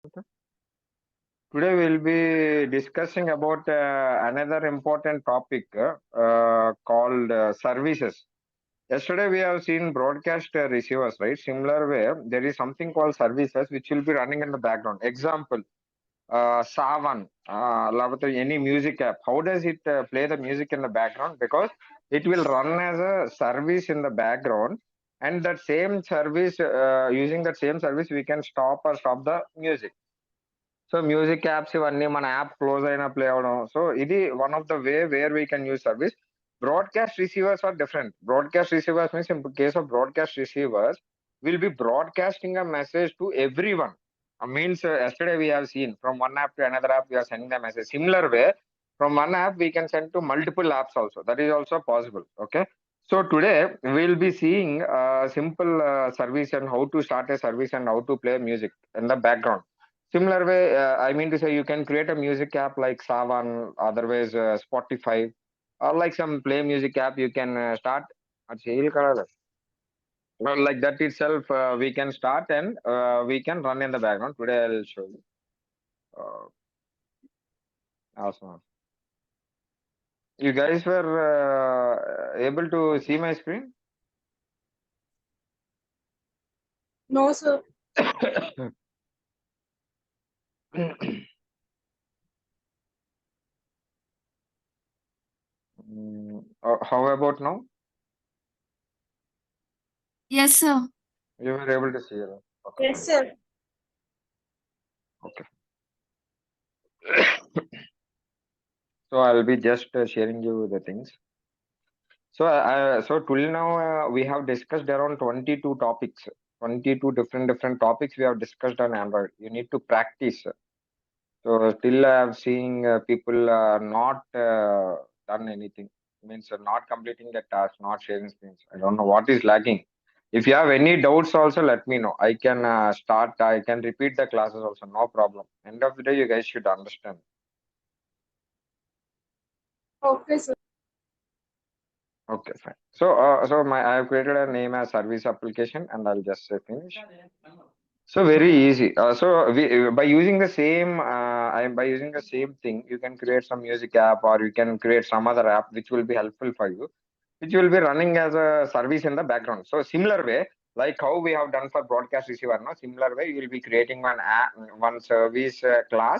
Today we'll be discussing about another important topic called services. Yesterday we have seen broadcast receivers, right? Similar way, there is something called services which will be running in the background. Example, Savan, any music app. How does it play the music in the background? Because it will run as a service in the background, and that same service, using that same service, we can stop the music. So music apps ఇవన్నీ మన app close అయినా play అవడం. So ఇది one of the way where we can use service. Broadcast receivers are different. Broadcast receivers means in case of broadcast receivers, will be broadcasting a message to everyone. Means yesterday we have seen from one app to another app we are sending the message. Similar way, from one app we can send to multiple apps also. That is also possible. Okay. So today we'll be seeing a simple service and how to start a service and how to play music in the background. Similar way, I mean to say you can create a music app like Savan, otherwise Spotify, or like some play music app you can start. Well, like that itself, we can start and we can run in the background. Today I'll show you. Awesome. You guys were able to see my screen? No, sir. How about now? Yes, sir. You were able to see it. Okay. Yes, sir. Okay. So I'll be just sharing you the things. So till now we have discussed around 22 topics, 22 different topics we have discussed on Android. You need to practice. So still I have seen people not done anything. Means not completing the task, not sharing screens. I don't know what is lacking. If you have any doubts, also let me know. I can start. I can repeat the classes also. No problem. End of the day, you guys should understand. Okay, sir. Okay, fine. So, I have created a name as service application, and I'll just say finish. So very easy. So by using the same, by using the same thing, you can create some music app, or you can create some other app which will be helpful for you, which will be running as a service in the background. So similar way, like how we have done for broadcast receiver, no, similar way you will be creating one app, one service class,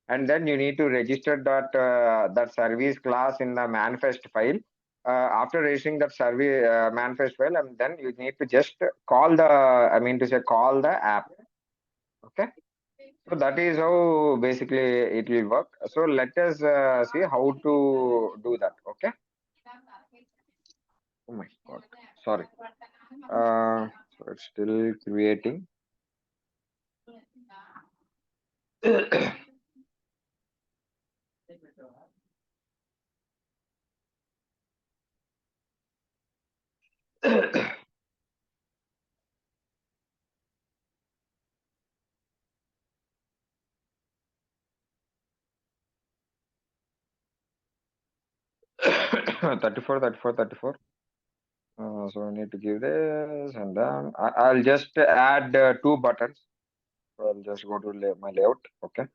and then you need to register that service class in the manifest file. After registering that service manifest file, and then you need to just call the, I mean to say call the app. Okay. So that is how basically it will work. So let us see how to do that. Okay. Oh my God. Sorry. So it's still creating. Thirty-four, 34, 34. So I need to give this, and then I'll just add two buttons. So I'll just go to my layout. Okay.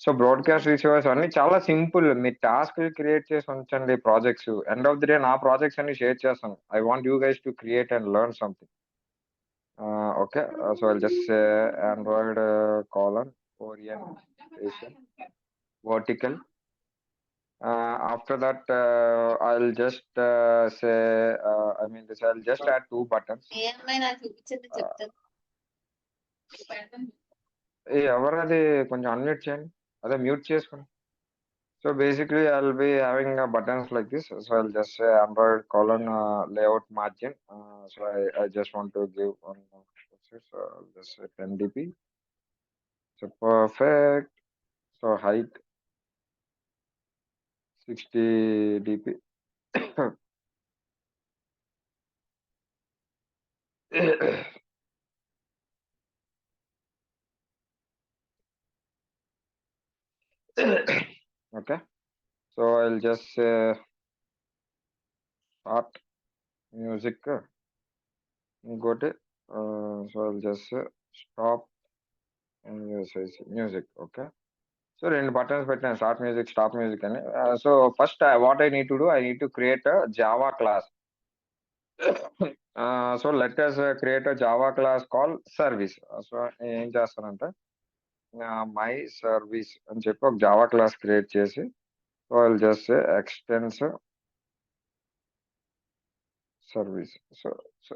So broadcast receivers అన్ని చాలా simple. మీ task create చేసి ఉంచండి projects. End of the day నా projects అన్ని share చేస్తాను. I want you guys to create and learn something. Okay. So I'll just Android colon orientation vertical. After that, I'll just say, I mean, this I'll just add two buttons. ఎవరది కొంచెం unmute చేయండి, అదే mute చేసుకోండి. So basically I'll be having buttons like this. So I'll just say Android colon layout margin. So I just want to give one. So I'll just say 10 dp. So perfect. So height 60 dp. Okay. So I'll just say start music. Got it. So I'll just say stop music. Okay. So రెండు buttons పెట్టాను, start music, stop music అని. So first what I need to do, I need to create a Java class. So let us create a Java class called service. So ఏం చేస్తానంటే my service అని చెప్పి ఒక Java class create చేసి, so I will just say extends service. So so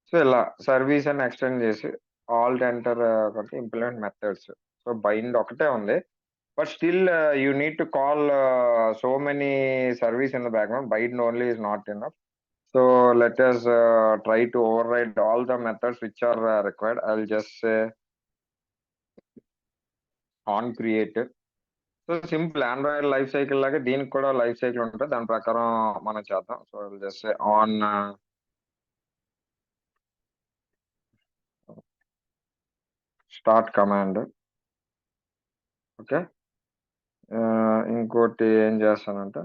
so ఇలా service అని extend చేసి alt enter కొట్టి ఇంప్లిమెంట్ మెథడ్స్. సో బైండ్ ఒకటే ఉంది, but still you need to call so many service in the background. Bind only is not enough. So let us try to override all the methods which are required. I'll just say on create. So simple Android life cycle లాగా దీనికి కూడా life cycle ఉంటుంది, దాని ప్రకారం మనం చేద్దాం. So just on start command. Okay. ఇంకోటి ఏం చేస్తానంటే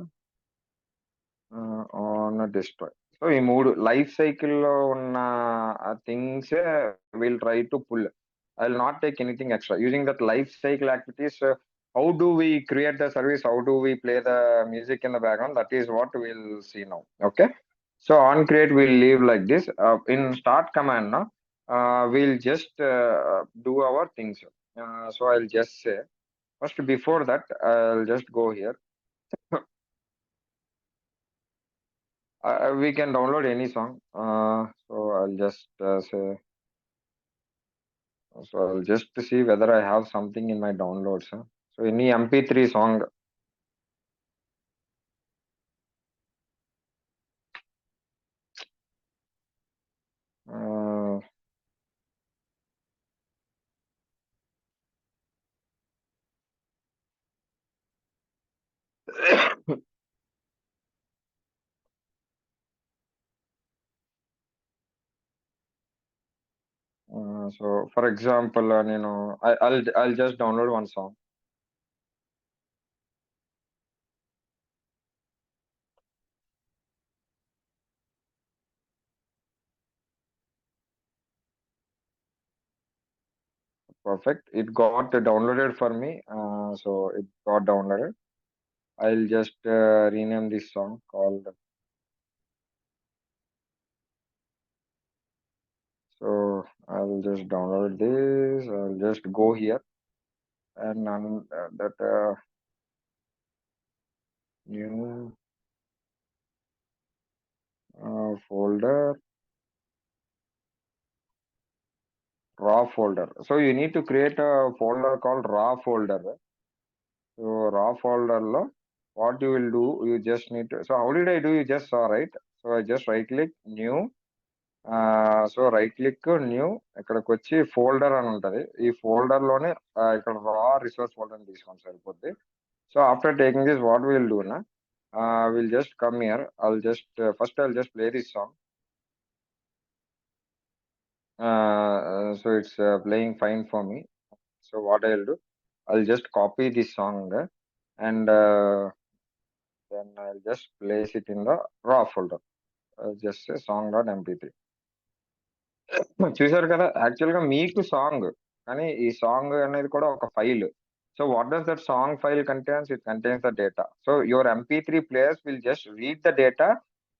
ఆన్ డిస్ట్రాయ్. సో ఈ మూడు లైఫ్ సైకిల్ లో ఉన్న things will try to pull. I will not take anything extra using that life cycle activities. How do we create the service? How do we play the music in the background? That is what we'll see now. Okay. So on create, we'll leave like this. In start command, now we'll just do our things. So I'll just say first, before that, I'll just go here. We can download any song. So I'll just say, so I'll just see whether I have something in my downloads. So any MP3 song. Uh, so for example, I'll just download one song. Perfect. It got downloaded for me. So it got downloaded. I'll just rename this song called. So I'll just download this. I'll just go here and that new folder, raw folder. So you need to create a folder called raw folder. So raw folder lo, what you will do, you just need to. So how did I do? You just saw, right? So I just right click new. So right click new, ఇక్కడికి వచ్చి folder అని ఉంటుంది. ఈ folder లోనే ఇక్కడ రా resource folder తీసుకోండి సరిపోద్ది. So after taking this what will do నా, will just come here. I'll just play this song. So it's playing fine for me. So what I'll do, I'll just copy this song and then I'll just place it in the raw folder. Just say song.mp3. చూసారు కదా, actual గా మీకు song, కానీ ఈ song అనేది కూడా ఒక file. So what does that song file contains? It contains the data. So your MP3 players will just read the data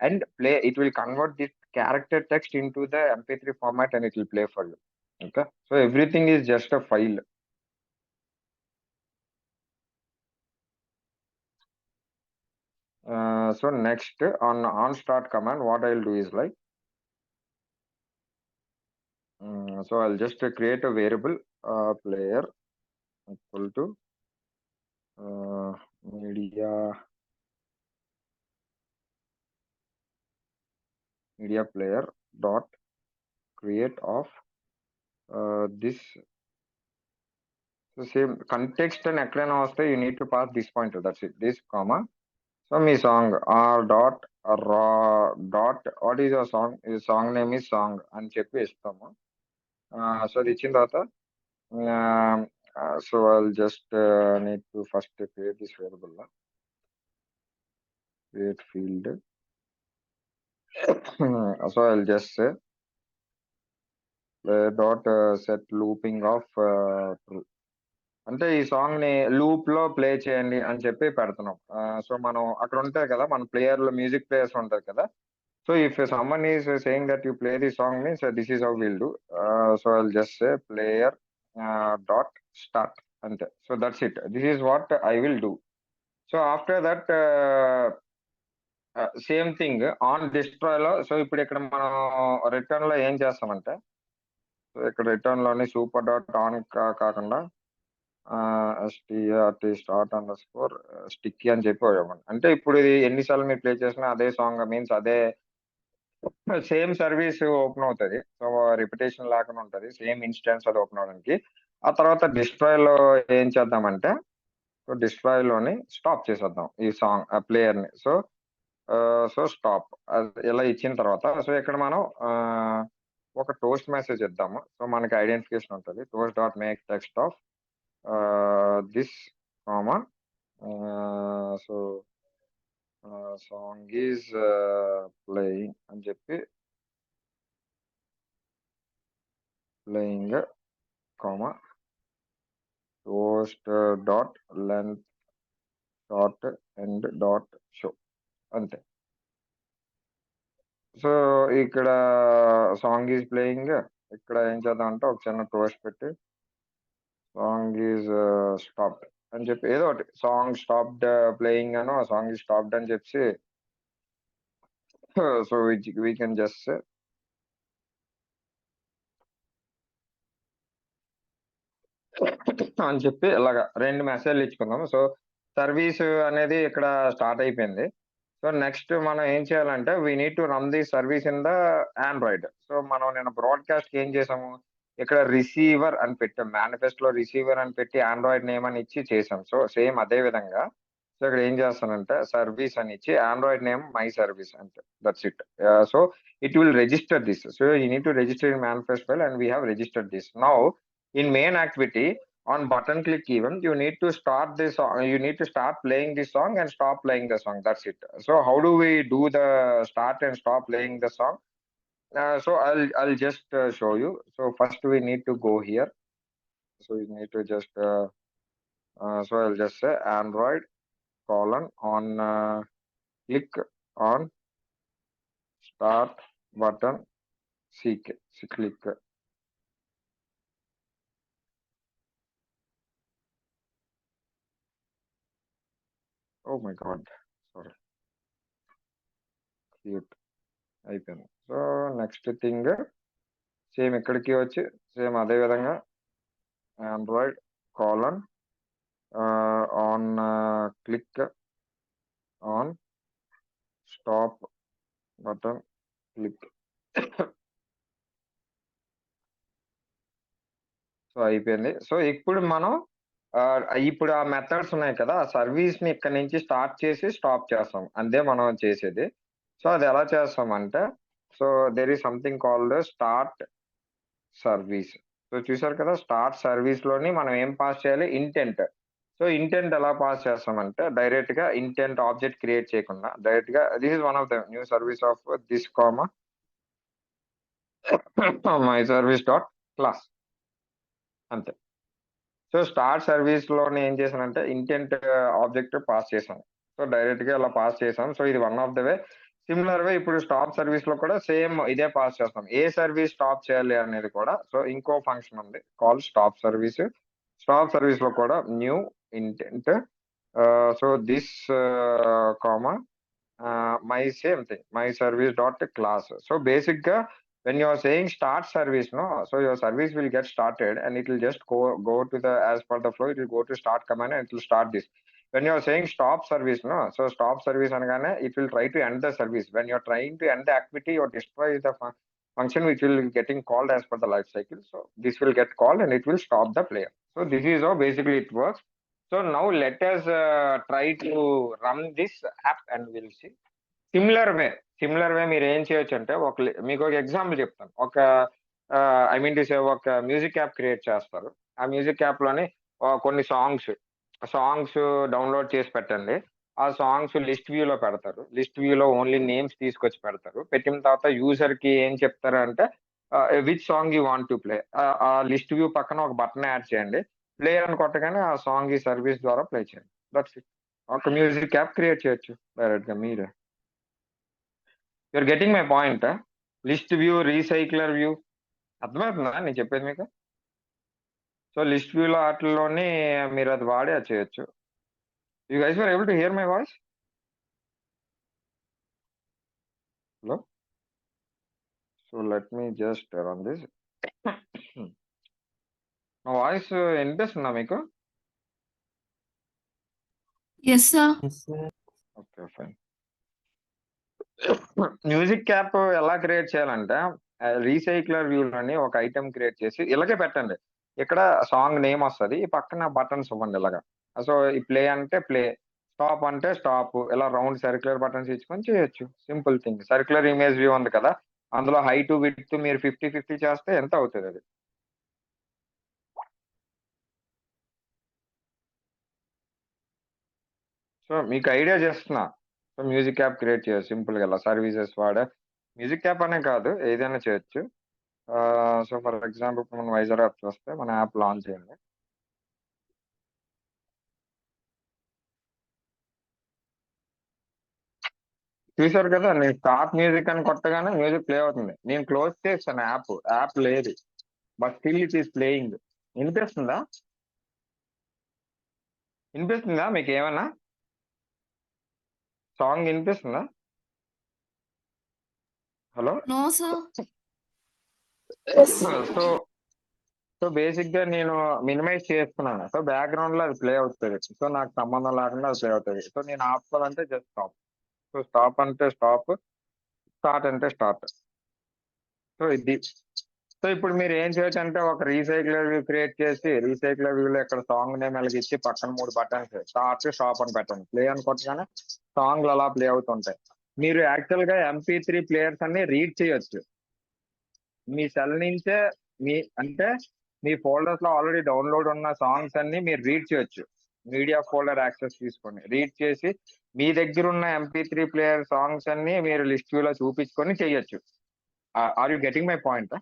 and play. It will convert this character text into the MP3 format and it will play for you. Okay. So everything is just a file. So next on start command, what I'll do is like, so I'll just create a variable player equal to media player dot create of this. So same context and ఎక్కడైనా వస్తే you need to pass this pointer. That's it. This comma. So me song r dot raw dot what is your song? ఈ song name is song అని చెప్పి ఇస్తాము. So అది ఇచ్చిన తర్వాత so I'll just need to first create this variable. Create field. So I'll just say dot set looping of true. అంటే ఈ song ని లూప్ లో ప్లే చేయండి అని చెప్పి పెడుతున్నాం. సో మనం అక్కడ ఉంటాయి కదా, మన ప్లేయర్ లో మ్యూజిక్ ప్లేయర్స్ ఉంటారు కదా. So if someone is saying that you play the song means this is how will do. So I'll just say player dot start అంతే. So that's it, this is what I will do. So after that same thing on destroy లో. So ఇప్పుడు ఇక్కడ మనం return లో ఏం చేస్తామంటే, so ఇక్కడ return లోని సూపర్ డాట్ ఆన్ కాకుండా ఎస్టీఆర్టీ స్టార్ట్ అండర్ స్కోర్ స్టిక్కీ అని చెప్పి ఇవ్వండి. అంటే ఇప్పుడు ఇది ఎన్నిసార్లు మీరు ప్లే చేసినా అదే సాంగ్ మీన్స్ అదే సేమ్ సర్వీస్ ఓపెన్ అవుతుంది. సో రిపిటేషన్ లేకుండా ఉంటది, సేమ్ ఇన్స్టెన్స్ అది ఓపెన్ అవడానికి. ఆ తర్వాత డిస్ట్రాయ్ లో ఏం చేద్దామంటే, సో డిస్ట్రాయ్ లోని స్టాప్ చేసేద్దాం ఈ సాంగ్ ప్లేయర్ ని. సో సో స్టాప్ ఇలా ఇచ్చిన తర్వాత, సో ఇక్కడ మనం ఒక టోస్ట్ మెసేజ్ ఇద్దాము. సో మనకి ఐడెంటిఫికేషన్ ఉంటుంది, toast dot make text of this comma. So song is playing అని చెప్పి playing comma toast dot length dot end dot show అంతే. సో ఇక్కడ సాంగ్ ఈజ్ ప్లేయింగ్, ఇక్కడ ఏం చేద్దాం అంటే ఒక చిన్న టోస్ట్ పెట్టి సాంగ్ ఈజ్ స్టాప్డ్ అని చెప్పి ఏదో ఒకటి, సాంగ్ స్టాప్డ్ ప్లేయింగ్ అనో సాంగ్ ఈజ్ స్టాప్డ్ అని చెప్పి. సో వీ కెన్ జస్ట్ అని చెప్పి ఇలాగా రెండు మెసేజ్లు ఇచ్చుకుందాం. సో సర్వీస్ అనేది ఇక్కడ స్టార్ట్ అయిపోయింది. సో నెక్స్ట్ మనం ఏం చేయాలంటే we need to run the service in the Android. So మనం నేను బ్రాడ్కాస్ట్ ఏం చేసాము, ఇక్కడ రిసీవర్ అని పెట్టాం, మేనిఫెస్ట్ లో రిసీవర్ అని పెట్టి ఆండ్రాయిడ్ నేమ్ అని ఇచ్చి చేసాం. సో సేమ్ అదే విధంగా సో ఇక్కడ ఏం చేస్తానంటే సర్వీస్ అని ఇచ్చి ఆండ్రాయిడ్ నేమ్ మై సర్వీస్ అంతే, that's it. So it will register this. So you need to register in manifest file and we have registered this. Now in main activity on button click event you need to start this song, you need to start playing this song and stop playing the song, that's it. So how do we do the start and stop playing the song? So I'll just show you. So first we need to go here. So you need to just so I'll just say android colon on click on start button click. Oh my god, sorry, cute అయిపోయింది. So next thing same ఇక్కడికి వచ్చి same అదే విధంగా Android colon on click on stop button click. So అయిపోయింది. So ఇప్పుడు మనం ఇప్పుడు ఆ మెథడ్స్ ఉన్నాయి కదా, ఆ సర్వీస్ ని ఇక్కడ నుంచి స్టార్ట్ చేసి స్టాప్ చేస్తాం, అంతే మనం చేసేది. సో అది ఎలా చేస్తామంటే, so there is something called start service. So చూసారు కదా, స్టార్ట్ సర్వీస్ లోని మనం ఏం పాస్ చేయాలి, ఇంటెంట్. సో ఇంటెంట్ ఎలా పాస్ చేస్తామంటే డైరెక్ట్ గా ఇంటెంట్ ఆబ్జెక్ట్ క్రియేట్ చేయకుండా డైరెక్ట్ గా this is one of the new service of this comma my service dot class అంతే. సో స్టార్ట్ సర్వీస్ లోని ఏం చేశానంటే ఇంటెంట్ ఆబ్జెక్ట్ పాస్ చేశాను. సో డైరెక్ట్ గా ఇలా పాస్ చేసాం. సో ఇది one of the way. Similar way ఇప్పుడు స్టాప్ సర్వీస్ లో కూడా సేమ్ ఇదే పాస్ చేస్తాం. ఏ సర్వీస్ స్టాప్ చేయాలి అనేది కూడా సో ఇంకో ఫంక్షన్ ఉంది call stop service. Stop service లో కూడా new intent. So this comma my same thing my service dot class. So basic గా when you are saying start service, no, so your service will get started and it will just go to the as per the flow, it will go to start command and it will start this. When you are saying stop service, no, so stop service anagane it will try to end the service. When you are trying to end the activity or destroy the function which will be getting called as per the life cycle, so this will get called and it will stop the player. So this is how basically it works. So now let us try to run this app and we'll see. Similar way మీరు ఏం చేయొచ్చు అంటే మీకు ఒక example చెప్తాను. ఒక I mean to say ఒక music app create చేస్తారు. ఆ మ్యూజిక్ యాప్ లోని కొన్ని సాంగ్స్ డౌన్లోడ్ చేసి పెట్టండి. ఆ సాంగ్స్ లిస్ట్ వ్యూలో పెడతారు. లిస్ట్ వ్యూలో ఓన్లీ నేమ్స్ తీసుకొచ్చి పెడతారు. పెట్టిన తర్వాత యూజర్కి ఏం చెప్తారు అంటే which song you want to play, ఆ లిస్ట్ వ్యూ పక్కన ఒక బటన్ యాడ్ చేయండి. ప్లే అని కొట్టగానే ఆ సాంగ్ ఈ సర్వీస్ ద్వారా ప్లే చేయండి. That's it. ఒక మ్యూజిక్ యాప్ క్రియేట్ చేయొచ్చు డైరెక్ట్ గా మీరే. You're getting my point. List view, recycler view అర్థమవుతుందా నేను చెప్పేది మీకు? సో లిస్ట్ వ్యూలో వాటిల్లోని మీరు అది వాడి అది చేయొచ్చు. You guys are able to hear my voice? Hello, so let me just run this. నా వాయిస్ వినిపిస్తుందా మీకు? Yes, sir. Okay fine. Music app ఎలా క్రియేట్ చేయాలంటే రీసైక్లర్ వ్యూలోని ఒక ఐటెం క్రియేట్ చేసి ఇలాగే పెట్టండి. ఇక్కడ సాంగ్ నేమ్ వస్తుంది, ఈ పక్కన బటన్స్ ఇవ్వండి ఇలాగా. సో ఈ ప్లే అంటే ప్లే, స్టాప్ అంటే స్టాప్, ఇలా రౌండ్ సర్క్యులర్ బటన్స్ ఇచ్చుకొని చేయొచ్చు. Simple thing. Circular image view ఉంది కదా, అందులో హైట్ విడ్త్ మీరు 50-50 చేస్తే ఎంత అవుతుంది అది? సో మీకు ఐడియా చేస్తున్నా. సో మ్యూజిక్ యాప్ క్రియేట్ చేయొచ్చు సింపుల్ గా, ఇలా సర్వీసెస్ వాడే. మ్యూజిక్ యాప్ అనే కాదు, ఏదైనా చేయొచ్చు. సో ఫర్ ఎగ్జాంపుల్ ఇప్పుడు మనం వైజాగ్ యాప్ చూస్తే మన యాప్ లాంచ్ చేయండి. చూసారు కదా, నేను స్టార్ట్ మ్యూజిక్ అని కొట్టగానే మ్యూజిక్ ప్లే అవుతుంది. నేను క్లోజ్ చేస్తాను యాప్ లేదు, but still it is playing. వినిపిస్తుందా? వినిపిస్తుందా మీకు ఏమన్నా? సాంగ్ వినిపిస్తుందా? Hello. No, sir. Yes. So so basic గా నేను మినిమైజ్ చేస్తున్నాను. సో బ్యాక్గ్రౌండ్ లో అది ప్లే అవుతుంది. సో నాకు సంబంధం లేకుండా అది ప్లే అవుతుంది. సో నేను ఆపుకోవాలంటే జస్ట్ స్టాప్. సో స్టాప్ అంటే స్టాప్, స్టార్ట్ అంటే స్టార్ట్. సో ఇది. సో ఇప్పుడు మీరు ఏం చేయొచ్చు అంటే ఒక రీసైక్లర్ వ్యూ క్రియేట్ చేసి, రీసైక్లర్ వ్యూ లో ఇక్కడ సాంగ్ నేమ్ ఇచ్చి పక్కన 3 బటన్స్ స్టార్ట్, స్టాప్ అని పెట్టండి. ప్లే అని కొట్టగానే సాంగ్లు అలా ప్లే అవుతుంటాయి. మీరు యాక్చువల్ గా MP3 ప్లేయర్స్ అన్ని రీడ్ చేయొచ్చు. మీ సెల్ నుంచే మీ అంటే మీ ఫోల్డర్స్ లో ఆల్రెడీ డౌన్లోడ్ ఉన్న సాంగ్స్ అన్ని మీరు రీడ్ చేయొచ్చు. మీడియా ఫోల్డర్ యాక్సెస్ తీసుకొని రీడ్ చేసి మీ దగ్గర ఉన్న MP3 ప్లేయర్ సాంగ్స్ అన్ని మీరు లిస్ట్ వ్యూలో చూపించుకొని చేయొచ్చు. Are you getting my point?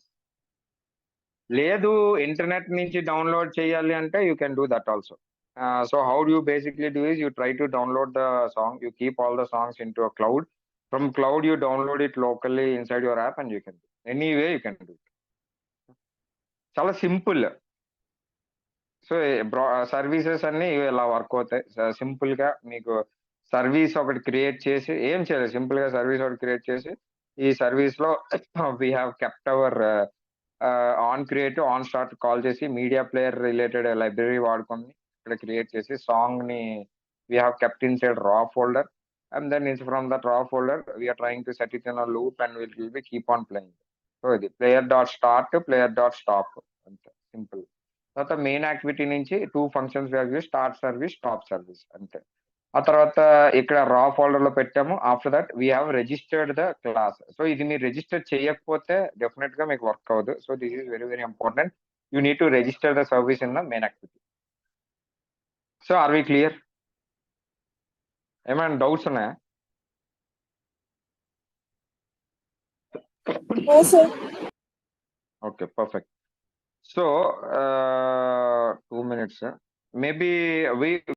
లేదు, ఇంటర్నెట్ నుంచి డౌన్లోడ్ చేయాలి అంటే you can do that also. So how do you basically do is you try to download the song, you keep all the songs in to a cloud. From cloud you download it locally inside your app and you can anyway you can do. చాలా simple. So services అన్ని ఇలా work అవుతాయి. Simple గా మీకు service ఒకటి create చేసి ఏం చేయలేదు, సింపుల్ గా సర్వీస్ ఒకటి క్రియేట్ చేసి ఈ సర్వీస్ లో we have kept our on create on start call చేసి మీడియా ప్లేయర్ రిలేటెడ్ లైబ్రరీ వాడుకొని ఇక్కడ క్రియేట్ చేసి సాంగ్ ని we have kept inside raw folder, and then from that raw folder we are trying to set it in a loop and will be keep on playing. So ఇది player dot start, player dot stop, అంతే simple. తర్వాత main activity నుంచి 2 functions start service, stop service, అంతే. ఆ తర్వాత ఇక్కడ raw folder లో పెట్టాము. After that we have registered the class. So ఇది మీరు రిజిస్టర్ చేయకపోతే డెఫినెట్ గా మీకు వర్క్ అవ్వదు. So this is very very important. You need to register the service in the main activity. So are we clear? ఏమైనా doubts ఉన్నాయా? No, sir. Okay perfect. So 2 minutes maybe